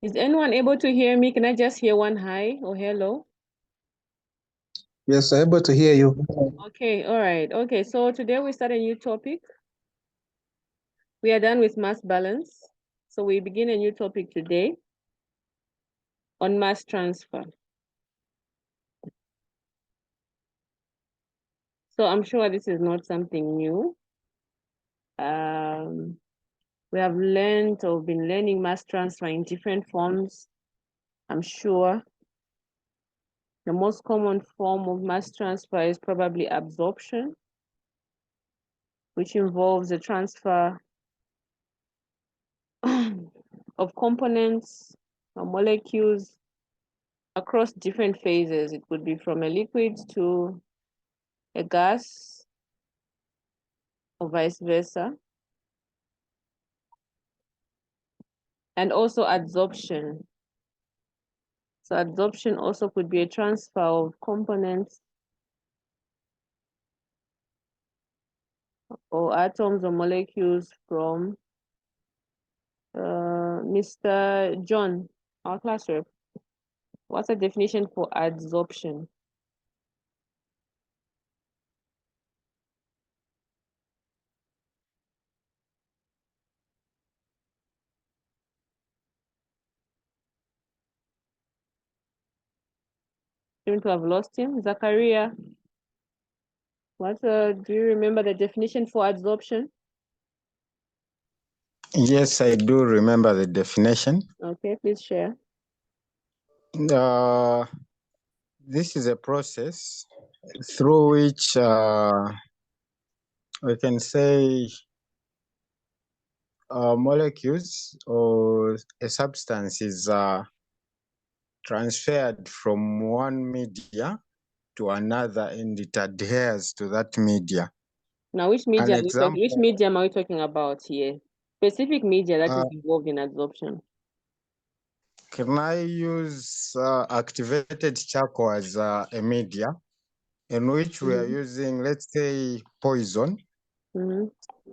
Is anyone able to hear me? Can I just hear one hi or hello? Yes, I'm able to hear you. Okay, all right. Okay, so today we start a new topic. We are done with mass balance. So we begin a new topic today on mass transfer. So I'm sure this is not something new. We have learned or been learning mass transfer in different forms. I'm sure the most common form of mass transfer is probably absorption, which involves the transfer of components or molecules across different phases. It could be from a liquid to a gas or vice versa. And also adsorption. So adsorption also could be a transfer of components or atoms or molecules from Mr. John, our class rep. What's the definition for adsorption? Seem to have lost him. Zachariah, do you remember the definition for adsorption? Yes, I do remember the definition. Okay, please share. This is a process through which we can say molecules or a substance is transferred from one media to another and it adheres to that media. Now, which medium are we talking about here? Specific media that is involved in adsorption. Can I use activated charcoal as a media in which we are using, let's say, poison?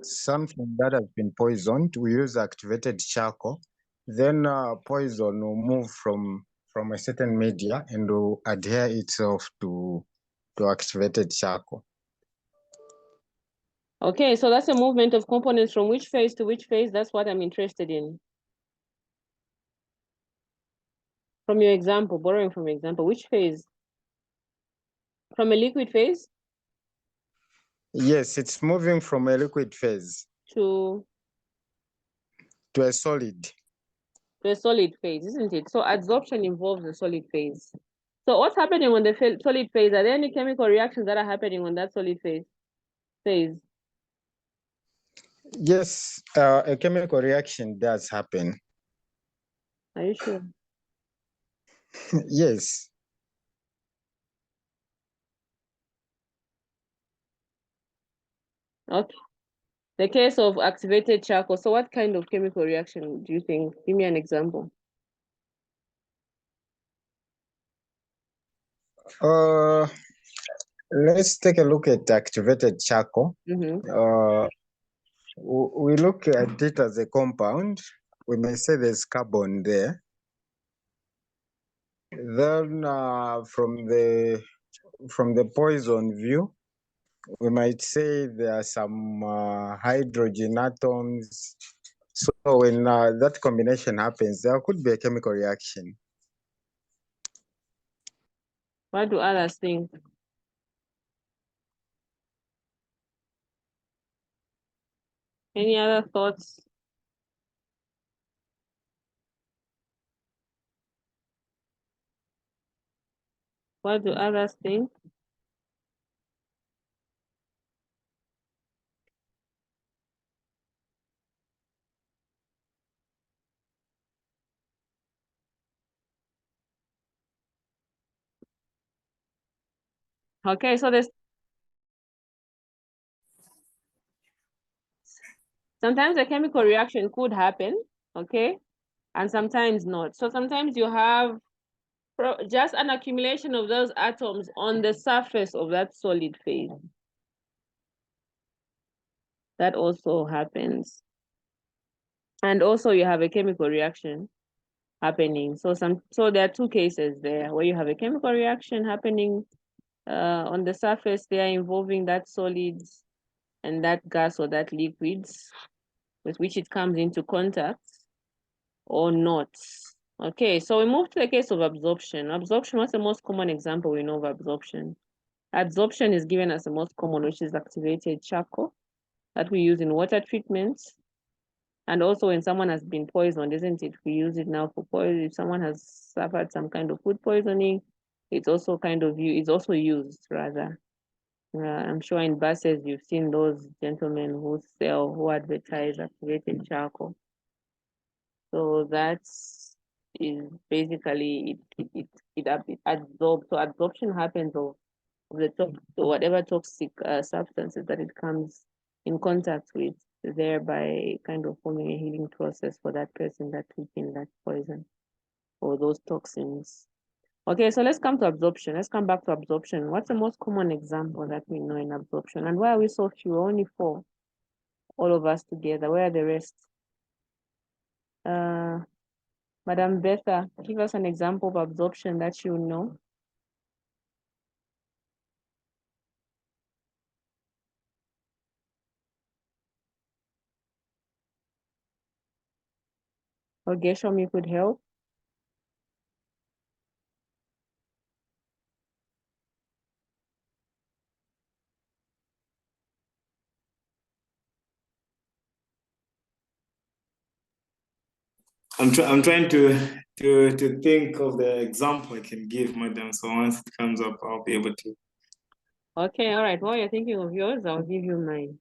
Something that has been poisoned, we use activated charcoal. Then poison will move from a certain media and will adhere itself to activated charcoal. Okay, so that's a movement of components from which phase to which phase? That's what I'm interested in. From your example, borrowing from your example, which phase? From a liquid phase? Yes, it's moving from a liquid phase to a solid. To a solid phase, isn't it? So adsorption involves the solid phase. So what's happening on the solid phase? Are there any chemical reactions that are happening on that solid phase? Yes, a chemical reaction does happen. Are you sure? Yes. Okay. The case of activated charcoal. So what kind of chemical reaction do you think? Give me an example. Let's take a look at activated charcoal. We look at it as a compound. We may say there's carbon there. Then from the poison view, we might say there are some hydrogen atoms. So when that combination happens, there could be a chemical reaction. What do others think? Any other thoughts? What do others think? Okay, so there's sometimes a chemical reaction could happen, okay, and sometimes not. So sometimes you have just an accumulation of those atoms on the surface of that solid phase. That also happens. And also you have a chemical reaction happening. So there are two cases there where you have a chemical reaction happening on the surface there involving that solids and that gas or that liquids with which it comes into contact or not. Okay, so we move to the case of absorption. Absorption, what's the most common example we know of absorption? Absorption is given as the most common, which is activated charcoal that we use in water treatments. And also when someone has been poisoned, isn't it? We use it now for poison. If someone has suffered some kind of food poisoning, it's also used rather. I'm sure in buses you've seen those gentlemen who advertise activated charcoal. So that's is basically it absorbs. So absorption happens of the so whatever toxic substances that it comes in contact with, thereby kind of forming a healing process for that person that took in that poison or those toxins. Okay, so let's come to absorption. Let's come back to absorption. What's the most common example that we know in absorption? And why are we so few? Only four, all of us together. Where are the rest? Madam Betha, give us an example of absorption that you know. Or Gershom, you could help. I'm trying to think of the example I can give, madam. So once it comes up, I'll be able to. Okay, all right. While you're thinking of yours, I'll give you mine.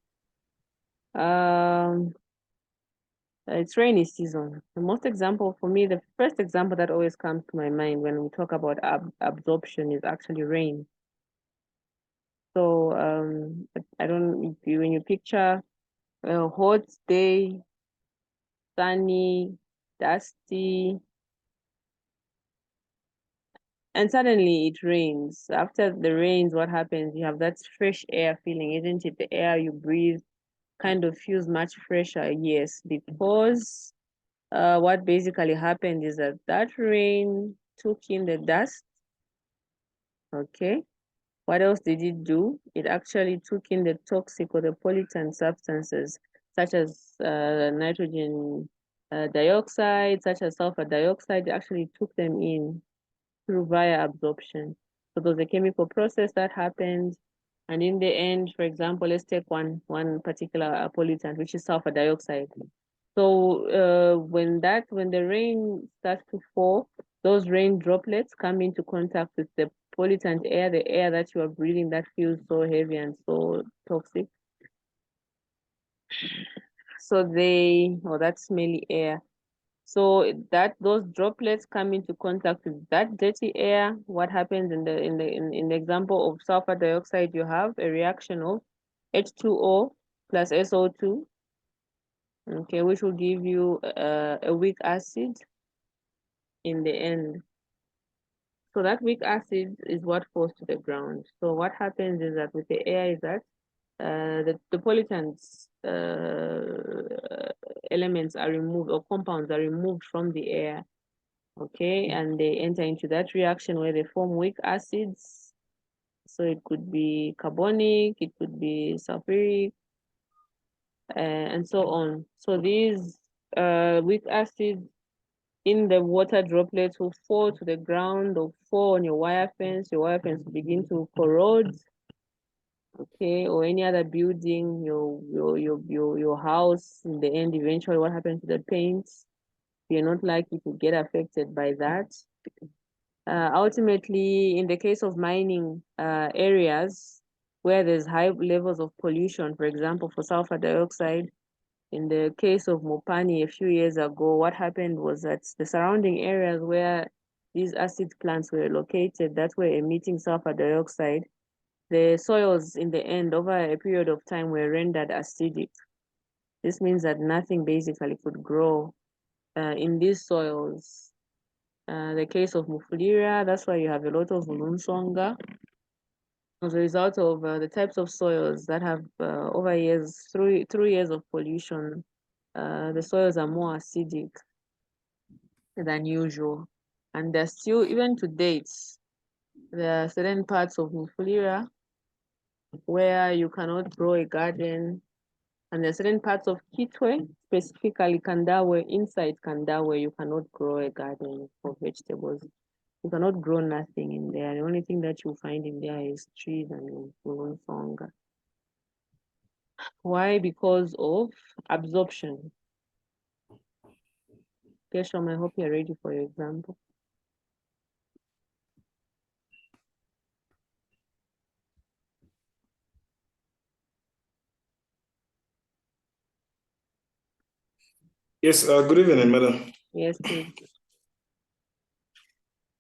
It's rainy season. The most example for me, the first example that always comes to my mind when we talk about absorption is actually rain. So I don't when you picture a hot day, sunny, dusty, and suddenly it rains. After the rains, what happens? You have that fresh air feeling, isn't it? The air you breathe kind of feels much fresher, yes, because what basically happened is that rain took in the dust. Okay. What else did it do? It actually took in the toxic or the pollutant substances, such as nitrogen dioxide, such as sulfur dioxide. It actually took them in through via absorption. So there's a chemical process that happened. And in the end, for example, let's take one particular pollutant, which is sulfur dioxide. So when the rain starts to fall, those rain droplets come into contact with the pollutant air, the air that you are breathing that feels so heavy and so toxic. So that smelly air. So those droplets come into contact with that dirty air. What happens in the example of sulfur dioxide, you have a reaction of H2O plus SO2, okay, which will give you a weak acid in the end. So that weak acid is what falls to the ground. So what happens is that with the air is that the pollutants elements are removed or compounds are removed from the air, okay, and they enter into that reaction where they form weak acids. So it could be carbonic, it could be sulfuric, and so on. So these weak acids in the water droplets will fall to the ground or fall on your wire fence will begin to corrode, okay, or any other building, your house. In the end, eventually what happens to the paint, you're not likely to get affected by that. Ultimately, in the case of mining areas where there's high levels of pollution, for example, for sulfur dioxide, in the case of Mopani a few years ago, what happened was that the surrounding areas where these acid plants were located that were emitting sulfur dioxide, the soils in the end, over a period of time, were rendered acidic. This means that nothing basically could grow in these soils. The case of Mufulira, that's why you have a lot of Ulunsonga as a result of the types of soils that have over years, through years of pollution, the soils are more acidic. than usual. And there's still, even to date, there are certain parts of Mufulira where you cannot grow a garden. And there are certain parts of Kitwe, specifically Kandawe, inside Kandawe, you cannot grow a garden for vegetables. You cannot grow nothing in there. The only thing that you find in there is trees and songa. Why? Because of absorption. Keshom, I hope you're ready for your example. Yes, good evening, madam. Yes, please.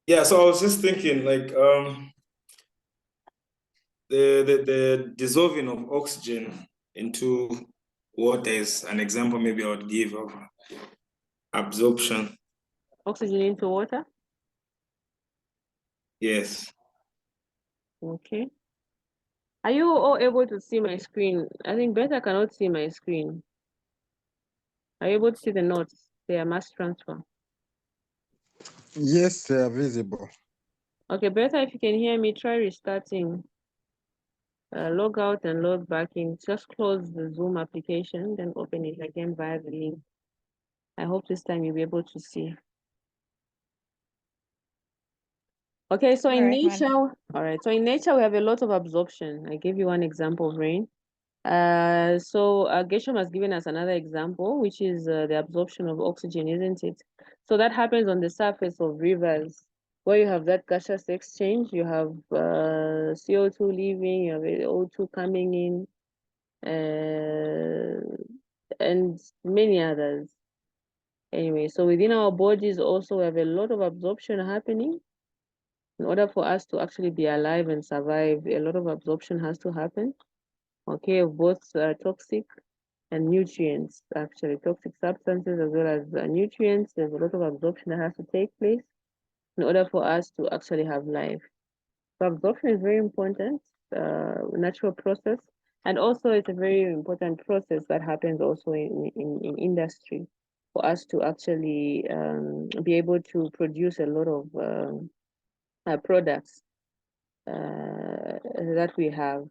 Yeah, so I was just thinking, like, the dissolving of oxygen into water is an example maybe I would give of absorption. Oxygen into water? Yes. Okay. Are you all able to see my screen? I think Beta cannot see my screen. Are you able to see the notes? They are mass transfer. Yes, they are visible. Okay, Beta, if you can hear me, try restarting. Log out and log back in. Just close the Zoom application, then open it again via the link. I hope this time you'll be able to see. Okay, so in nature, all right, so in nature, we have a lot of absorption. I gave you one example of rain. So Geshem has given us another example, which is the absorption of oxygen, isn't it? So that happens on the surface of rivers, where you have that gaseous exchange, you have CO2 leaving, you have O2 coming in, and many others. Anyway, so within our bodies also we have a lot of absorption happening. In order for us to actually be alive and survive, a lot of absorption has to happen, okay, of both toxic and nutrients, actually toxic substances as well as nutrients. There's a lot of absorption that has to take place in order for us to actually have life. So absorption is very important, natural process, and also it's a very important process that happens also in industry for us to actually be able to produce a lot of products that we have.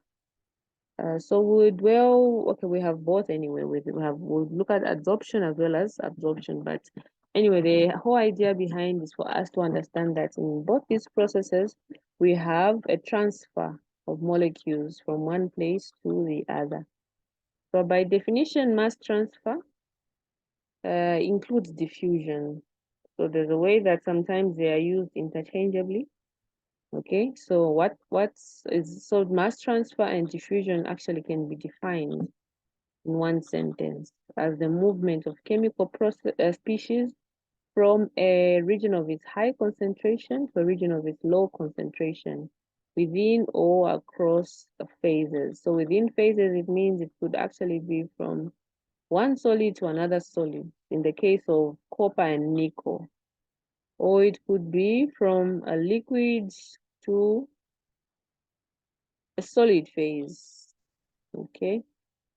So we have both anyway. We'll look at adsorption as well as absorption. But anyway, the whole idea behind is for us to understand that in both these processes, we have a transfer of molecules from one place to the other. So by definition, mass transfer includes diffusion. So there's a way that sometimes they are used interchangeably. Okay, so so mass transfer and diffusion actually can be defined in one sentence as the movement of chemical species from a region of its high concentration to a region of its low concentration within or across phases. So within phases, it means it could actually be from one solid to another solid in the case of copper and nickel, or it could be from a liquid to a solid phase, okay?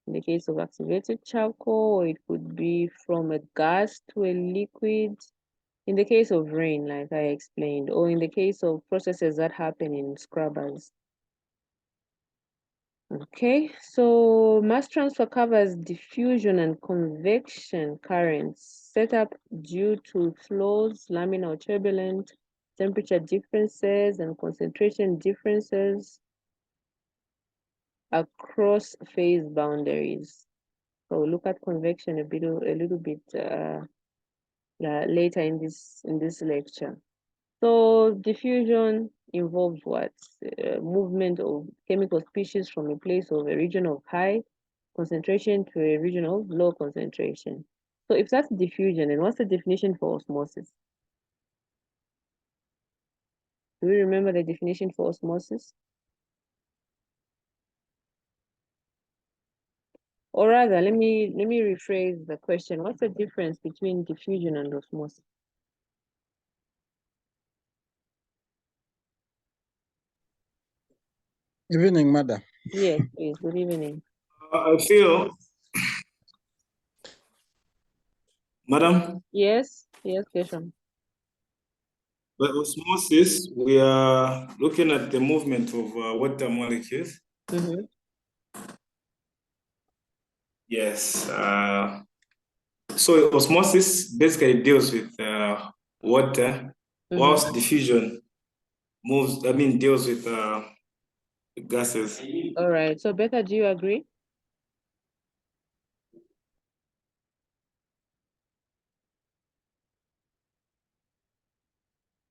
In the case of activated charcoal, it could be from a gas to a liquid. In the case of rain, like I explained, or in the case of processes that happen in scrubbers. Okay, so mass transfer covers diffusion and convection currents set up due to flows, laminar or turbulent, temperature differences and concentration differences across phase boundaries. So we'll look at convection a little bit later in this lecture. So diffusion involves what? Movement of chemical species from a place of a region of high concentration to a region of low concentration. So if that's diffusion, then what's the definition for osmosis? Do we remember the definition for osmosis? Or rather, let me rephrase the question. What's the difference between diffusion and osmosis? Evening, madam. Yes, please. Good evening. I feel, madam? Yes, Kesham. By osmosis, we are looking at the movement of water molecules. Mm-hmm. Yes. So osmosis basically deals with water, whilst diffusion deals with gases. All right. So Becca, do you agree?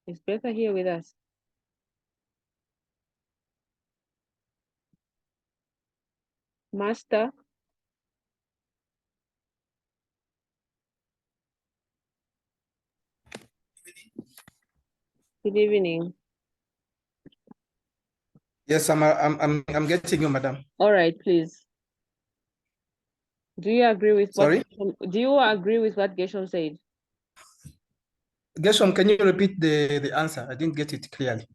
Is Becca here with us? Master? Good evening. Yes, I'm getting you, madam. All right, please. Do you agree with Sorry? do you agree with what Gershom said? Gershom, can you repeat the answer? I didn't get it clearly.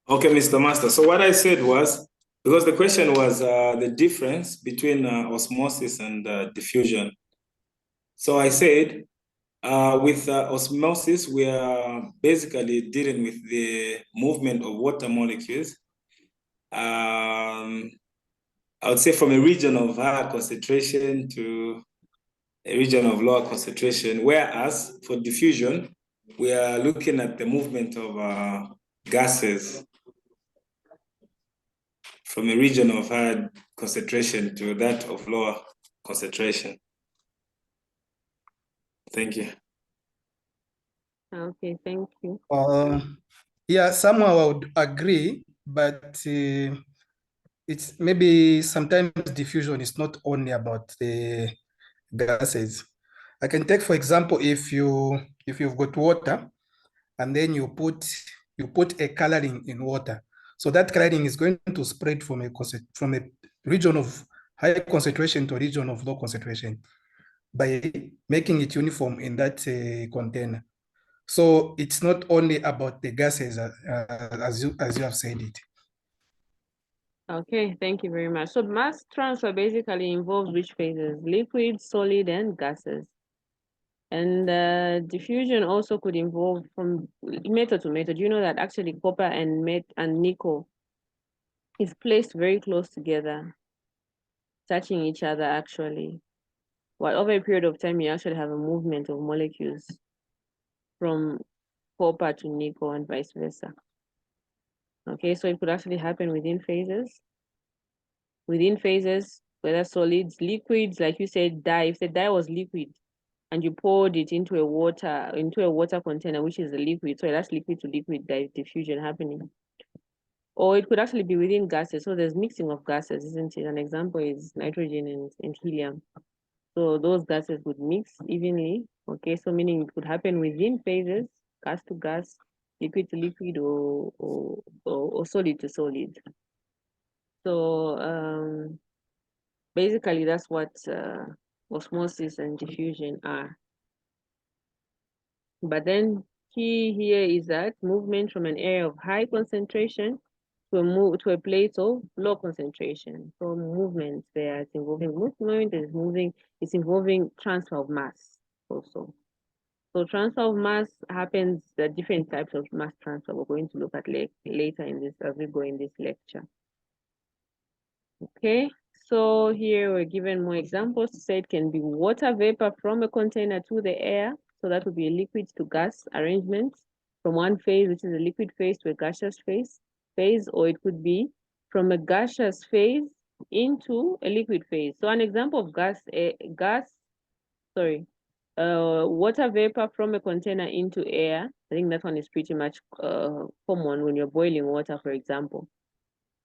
Okay, Mr. Master. So what I said was, because the question was the difference between osmosis and diffusion. So I said, with osmosis, we are basically dealing with the movement of water molecules. I would say from a region of higher concentration to a region of lower concentration, whereas for diffusion, we are looking at the movement of gases from a region of higher concentration to that of lower concentration. Thank you. Okay, thank you. Yeah, somehow I would agree, but it's maybe sometimes diffusion is not only about the gases. I can take, for example, if you've got water and then you put a coloring in water, so that coloring is going to spread from a region of high concentration to a region of low concentration by making it uniform in that container. So it's not only about the gases as you have said it. Okay, thank you very much. So mass transfer basically involves which phases? Liquid, solid, and gases. And diffusion also could involve from metal to metal. You know that actually copper and nickel is placed very close together, touching each other actually. While over a period of time, you actually have a movement of molecules from copper to nickel and vice versa. Okay, so it could actually happen within phases. Within phases, whether solids, liquids, like you said, dye. If the dye was liquid and you poured it into a water container, which is a liquid, so that's liquid to liquid dye diffusion happening. Or it could actually be within gases. So there's mixing of gases, isn't it? An example is nitrogen and helium. So those gases would mix evenly. Okay, so meaning it could happen within phases, gas to gas, liquid to liquid, or solid to solid. So basically that's what osmosis and diffusion are. But then key here is that movement from an area of high concentration to a place of low concentration. So movement there, it's involving movement, it's involving transfer of mass also. So transfer of mass happens, the different types of mass transfer we're going to look at later in this, as we go in this lecture. Okay, so here we're given more examples to say it can be water vapor from a container to the air. So that would be a liquid to gas arrangement from one phase, which is a liquid phase, to a gaseous phase, or it could be from a gaseous phase into a liquid phase. So an example of water vapor from a container into air. I think that one is pretty much common when you're boiling water, for example,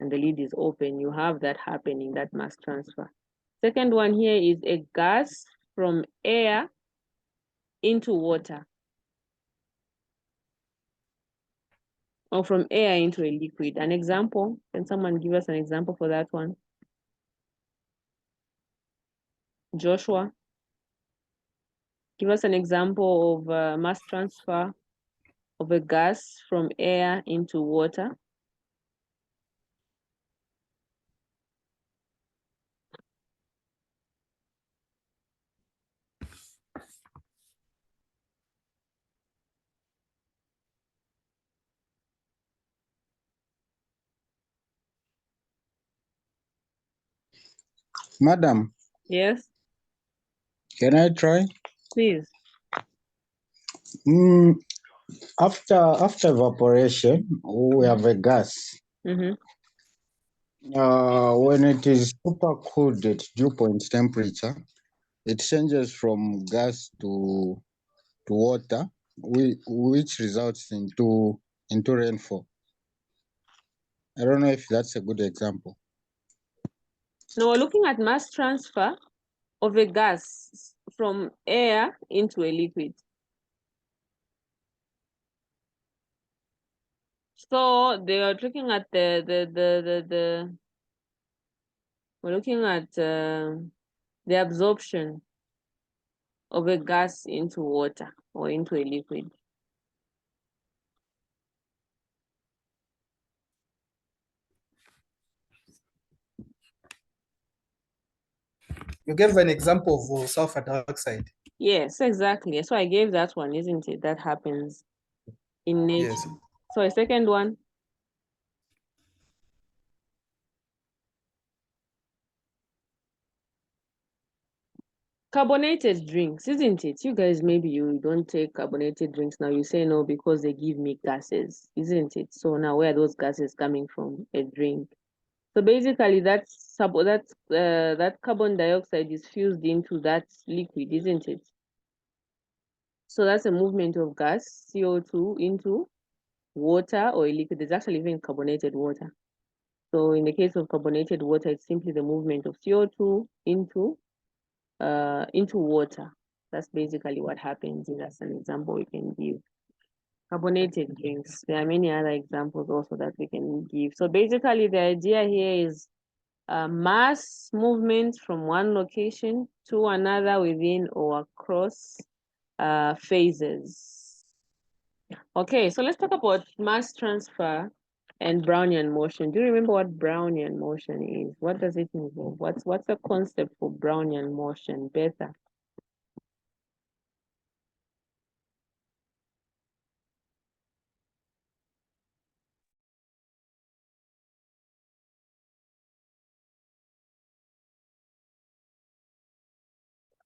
and the lid is open. You have that happening, that mass transfer. Second one here is a gas from air into water, or from air into a liquid. An example, can someone give us an example for that one? Joshua, give us an example of mass transfer of a gas from air into water. Madam, Yes, can I try? please. After evaporation, we have a gas. Mm-hmm. When it is super cooled at dew point temperature, it changes from gas to water, which results into rainfall. I don't know if that's a good example. Now we're looking at mass transfer of a gas from air into a liquid. So they are looking at we're looking at the absorption of a gas into water or into a liquid. You gave an example of sulfur dioxide. Yes, exactly. So I gave that one, isn't it? That happens in nature. Yes. So a second one. Carbonated drinks, isn't it? You guys, maybe you don't take carbonated drinks now. You say no because they give me gases, isn't it? So now where are those gases coming from? A drink. So basically that carbon dioxide is fused into that liquid, isn't it? So that's a movement of gas, CO2, into water or a liquid. There's actually even carbonated water. So in the case of carbonated water, it's simply the movement of CO2 into water. That's basically what happens. That's an example we can give. Carbonated drinks. There are many other examples also that we can give. So basically the idea here is mass movement from one location to another within or across phases. Okay, so let's talk about mass transfer and Brownian motion. Do you remember what Brownian motion is? What does it involve? What's the concept for Brownian motion? Betha?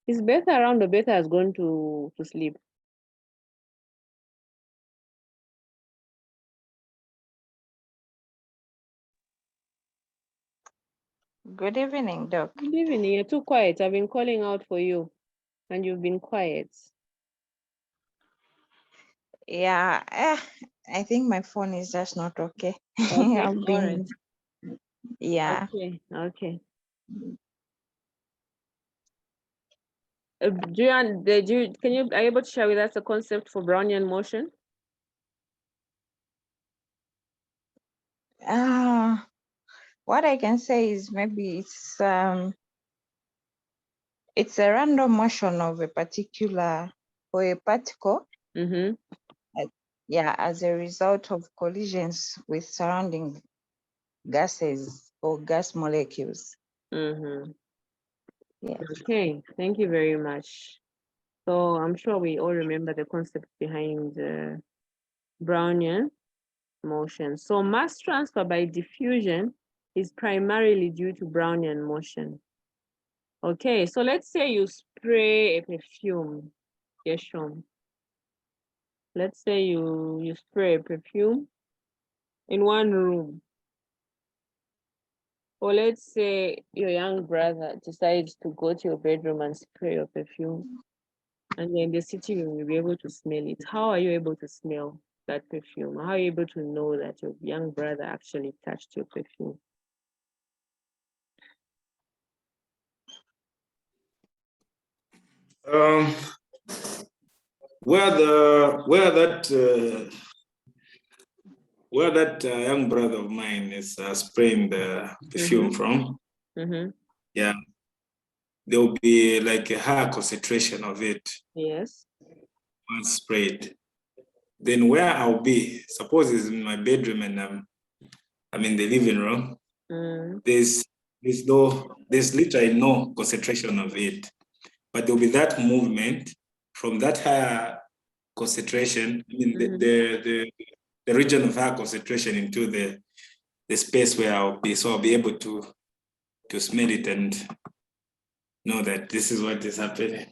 Is Betha around or Betha has gone to sleep? Good evening, Doc. Good evening. You're too quiet. I've been calling out for you and you've been quiet. Yeah, I think my phone is just not okay. Okay, I've all been, right. yeah. Okay. Are you able to share with us the concept for Brownian motion? What I can say is maybe it's a random motion of a particular or a particle. Mm-hmm. Yeah, as a result of collisions with surrounding gases or gas molecules. Mm-hmm. Yes. Okay, thank you very much. So I'm sure we all remember the concept behind Brownian motion. So mass transfer by diffusion is primarily due to Brownian motion. Okay, so let's say you spray a perfume. Yes, Sean. Let's say you spray a perfume in one room. Or let's say your young brother decides to go to your bedroom and spray your perfume. And then in the sitting room, you'll be able to smell it. How are you able to smell that perfume? How are you able to know that your young brother actually touched your perfume? Where that young brother of mine is spraying the perfume from, yeah, there will be like a higher concentration of it. Yes. Once sprayed. Then where I'll be, suppose it's in my bedroom and I'm in the living room, there's literally no concentration of it. But there'll be that movement from that higher concentration, I mean the region of higher concentration into the space where I'll be. So I'll be able to smell it and know that this is what is happening.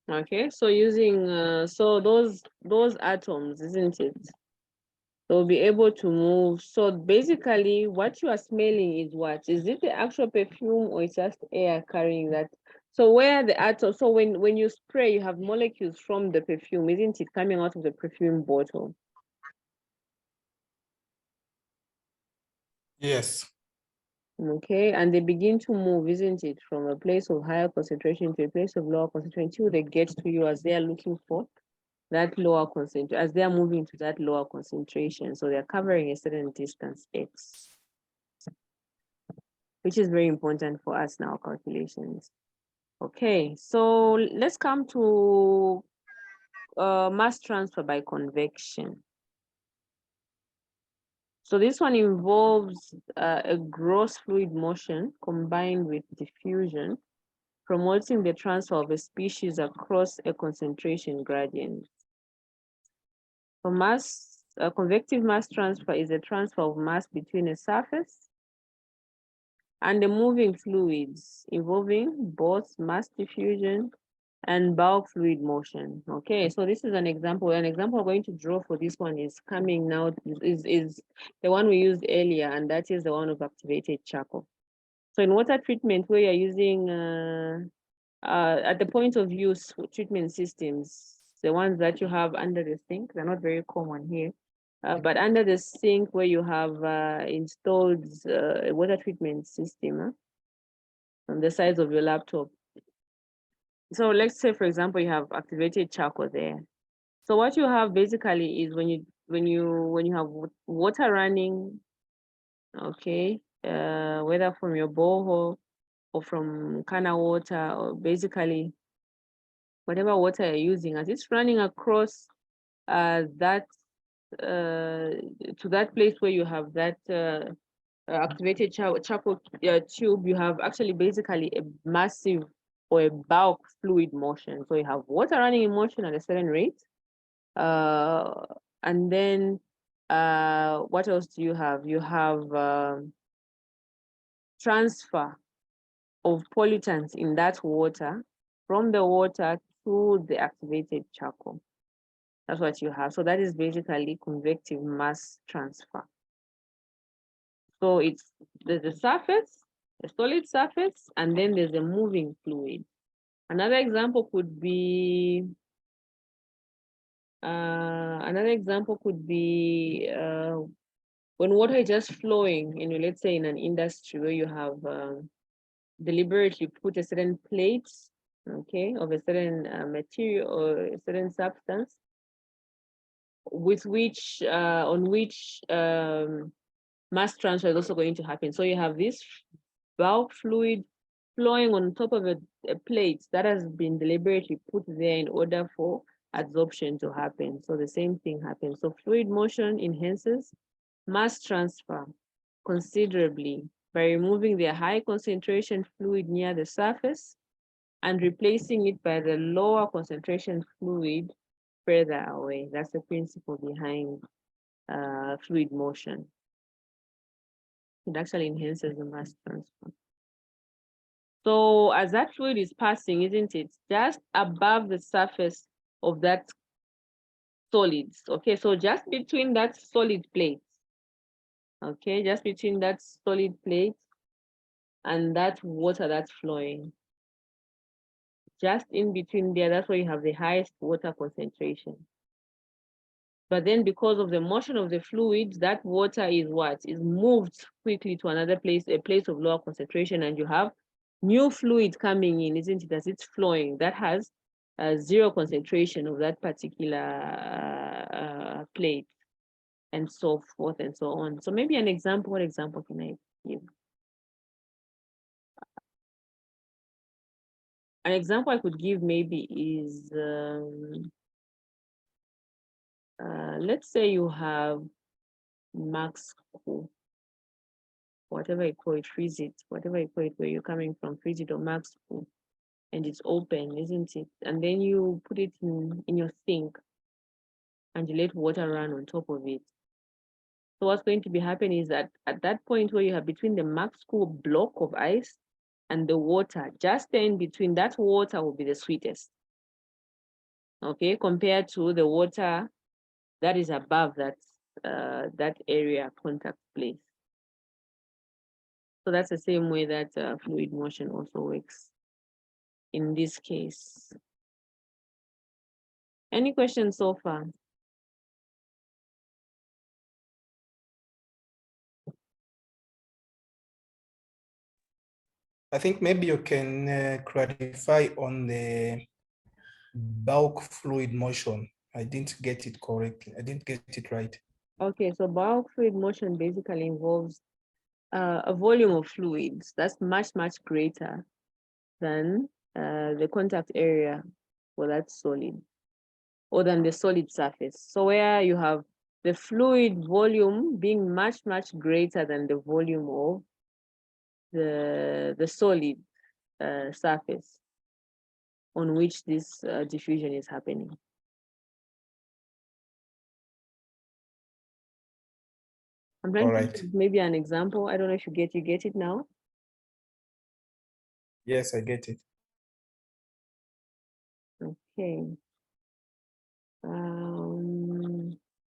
Okay, so using so those atoms, isn't it? They'll be able to move. So basically, what you are smelling is what? Is it the actual perfume or it's just air carrying that? So where the atom? So when you spray, you have molecules from the perfume, isn't it, coming out of the perfume bottle? Yes. Okay, and they begin to move, isn't it, from a place of higher concentration to a place of lower concentration until they get to you as they are looking for that lower concentration, as they are moving to that lower concentration. So they're covering a certain distance x, which is very important for us in our calculations. Okay, so let's come to mass transfer by convection. So this one involves a gross fluid motion combined with diffusion, promoting the transfer of a species across a concentration gradient. So convective mass transfer is a transfer of mass between a surface and the moving fluids involving both mass diffusion and bulk fluid motion. Okay, so this is an example. An example I'm going to draw for this one is coming now, is the one we used earlier, and that is the one of activated charcoal. So in water treatment, where you're using, at the point of use treatment systems, the ones that you have under the sink, they're not very common here. But under the sink where you have installed a water treatment system on the size of your laptop. So let's say, for example, you have activated charcoal there. So what you have basically is when you have water running, okay, whether from your borehole or from canal water, or basically whatever water you're using, as it's running across that to that place where you have that activated charcoal tube, you have actually basically a massive or a bulk fluid motion. So you have water running in motion at a certain rate. And then what else do you have? You have transfer of pollutants in that water from the water to the activated charcoal. That's what you have. So that is basically convective mass transfer. So it's there's a surface, a solid surface, and then there's a moving fluid. Another example could be when water is just flowing, let's say in an industry where you have deliberately put a certain plate, okay, of a certain material or a certain substance, with which on which mass transfer is also going to happen. So you have this bulk fluid flowing on top of a plate that has been deliberately put there in order for adsorption to happen. So the same thing happens. So fluid motion enhances mass transfer considerably by removing the high concentration fluid near the surface and replacing it by the lower concentration fluid further away. That's the principle behind fluid motion. It actually enhances the mass transfer. So as that fluid is passing, isn't it, just above the surface of that solids, okay, so just between that solid plate, okay, just between that solid plate and that water that's flowing, just in between there, that's where you have the highest water concentration. But then because of the motion of the fluid, that water is what? Is moved quickly to another place, a place of lower concentration, and you have new fluid coming in, isn't it, as it's flowing, that has zero concentration of that particular plate, and so forth and so on. So maybe an example, what example can I give? An example I could give maybe is, let's say you have max cool, whatever you call it, freeze it, whatever you call it, where you're coming from, freeze it or max cool, and it's open, isn't it? And then you put it in your sink and you let water run on top of it. So what's going to be happening is that at that point where you have between the max cool block of ice and the water, just there in between, that water will be the sweetest. Okay, compared to the water that is above that area contact place. So that's the same way that fluid motion also works in this case. Any questions so far? I think maybe you can clarify on the bulk fluid motion. I didn't get it correctly. I didn't get it right. Okay, so bulk fluid motion basically involves a volume of fluids that's much, much greater than the contact area for that solid, or than the solid surface. So where you have the fluid volume being much, much greater than the volume of the solid surface on which this diffusion is happening. I'm trying to give maybe an example. I don't know if you get it now. Yes, I get it. Okay.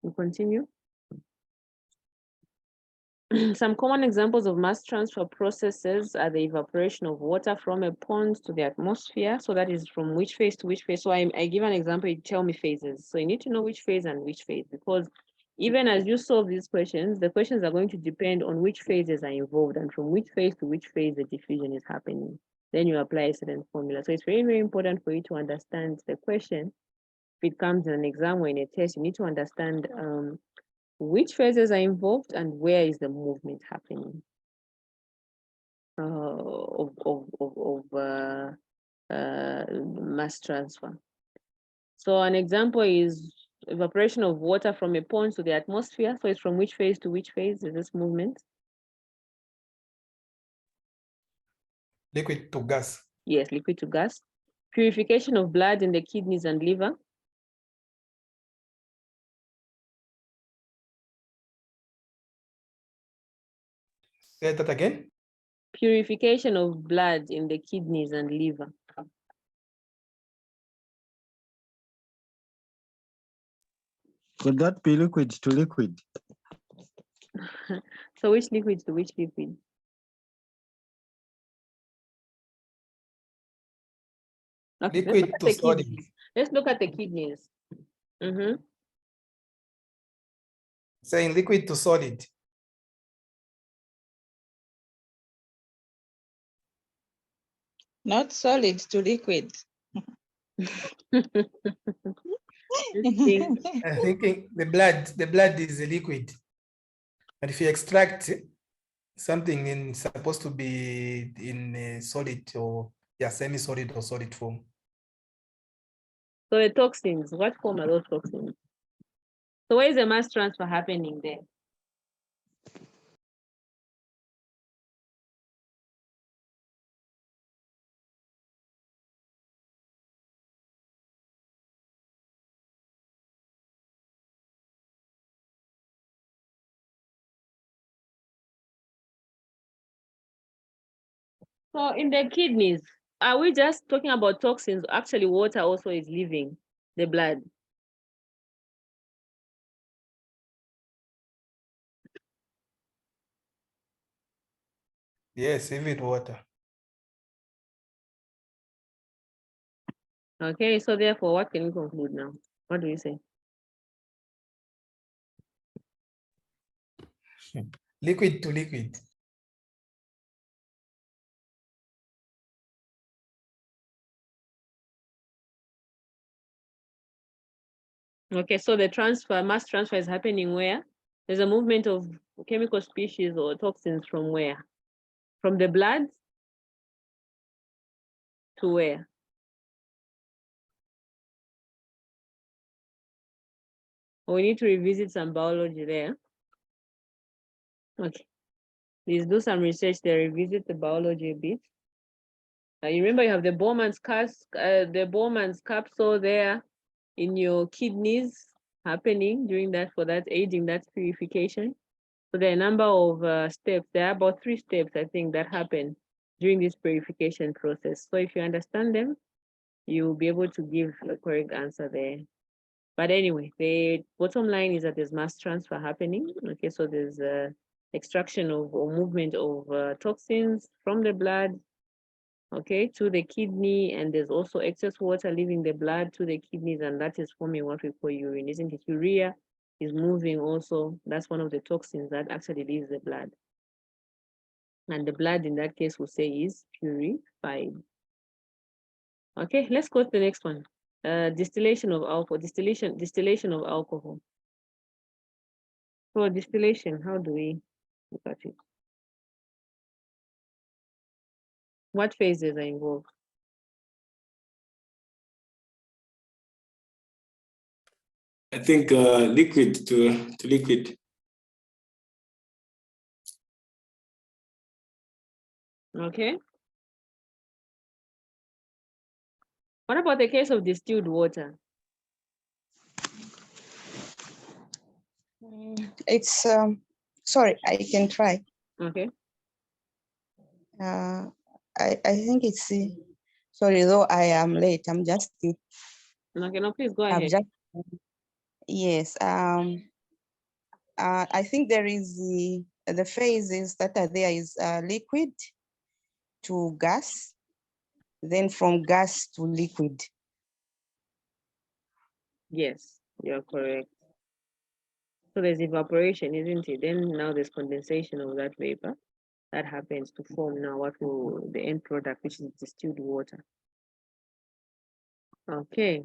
We continue. Some common examples of mass transfer processes are the evaporation of water from a pond to the atmosphere. So that is from which phase to which phase. So I give an example, you tell me phases. So you need to know which phase and which phase, because even as you solve these questions, the questions are going to depend on which phases are involved and from which phase to which phase the diffusion is happening. Then you apply a certain formula. So it's very, very important for you to understand the question. If it comes in an exam or in a test, you need to understand which phases are involved and where is the movement happening of mass transfer. So an example is evaporation of water from a pond to the atmosphere. So it's from which phase to which phase is this movement? Liquid to gas. Yes, liquid to gas. Purification of blood in the kidneys and liver. Say that again. Purification of blood in the kidneys and liver. Could that be liquid to liquid? So which liquid to which liquid? Okay, Liquid to solid. Let's look at the kidneys. Saying liquid to solid. Not solid to liquid. I'm thinking the blood is a liquid. But if you extract something in supposed to be in a solid or semi-solid or solid form. So the toxins, what form are those toxins? So where is the mass transfer happening there? So in the kidneys, are we just talking about toxins? Actually, water also is leaving the blood. Yes, even water. Okay, so therefore, what can we conclude now? What do you say? Liquid to liquid. Okay, so the mass transfer is happening where? There's a movement of chemical species or toxins from where? From the blood to where? We need to revisit some biology there. Okay, please do some research there, revisit the biology a bit. You remember you have the Bowman's capsule there in your kidneys happening during that, for that aiding that purification. So there are a number of steps. There are about 3 steps, I think, that happen during this purification process. So if you understand them, you'll be able to give a correct answer there. But anyway, the bottom line is that there's mass transfer happening. Okay, so there's extraction of or movement of toxins from the blood, okay, to the kidney, and there's also excess water leaving the blood to the kidneys, and that is forming what we call urine, isn't it? Urea is moving also. That's one of the toxins that actually leaves the blood. And the blood in that case, we'll say is purified. Okay, let's go to the next one. Distillation of alcohol, distillation of alcohol. So distillation, how do we look at it? What phases are involved? I think liquid to liquid. Okay. What about the case of distilled water? It's sorry, I can try. Okay. I think it's sorry, though I am late. I'm just Okay, no, please go I've ahead. just yes. I think there is the phases that are there is liquid to gas, then from gas to liquid. Yes, you're correct. So there's evaporation, isn't it? Then now there's condensation of that vapor that happens to form now what will the end product, which is distilled water. Okay.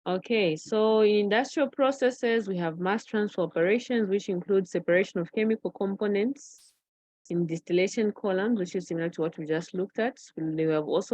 Okay, so in industrial processes, we have mass transfer operations, which include separation of chemical components in distillation columns, which is similar to what we just looked at. We have also